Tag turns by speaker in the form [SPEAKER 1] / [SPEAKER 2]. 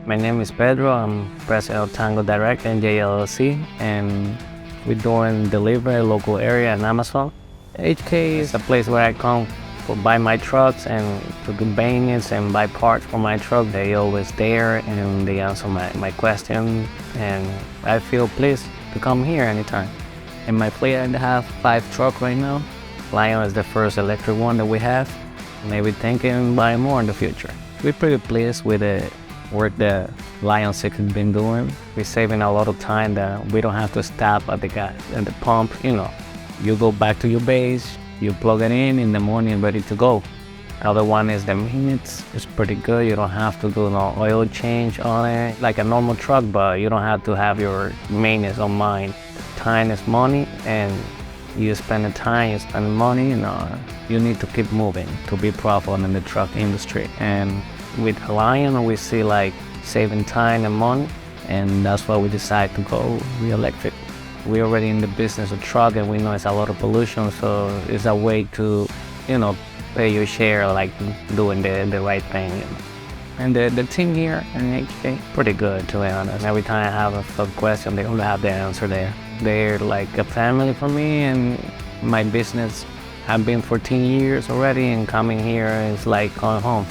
[SPEAKER 1] My name is Pedro. I'm president of Tango Direct and JLLC, and we're doing delivery local area in Amazon. HK is a place where I come to buy my trucks and to do maintenance and buy parts for my truck. They always there and they answer my question, and I feel pleased to come here anytime. In my fleet, I have 5 trucks right now. Lion is the first electric one that we have. Maybe thinking buy more in the future. We're pretty pleased with the work that Lion 6 has been doing. We're saving a lot of time that we don't have to stop at the pump. You go back to your base, you plug it in the morning, ready to go. Other one is the maintenance. It's pretty good. You don't have to do no oil change on it like a normal truck, but you don't have to have your maintenance on mind. Time is money, and you spend the time, you spend the money, you need to keep moving to be profitable in the truck industry. And with Lion, we see like saving time and money, and that's why we decided to go electric. We're already in the business of truck, and we know it's a lot of pollution, so it's a way to, pay your share, like doing the right thing. And the team here in HK, pretty good, to be honest. Every time I have a question, they only have the answer there. They're like a family for me, and my business, I've been 14 years already, and coming here is like going home.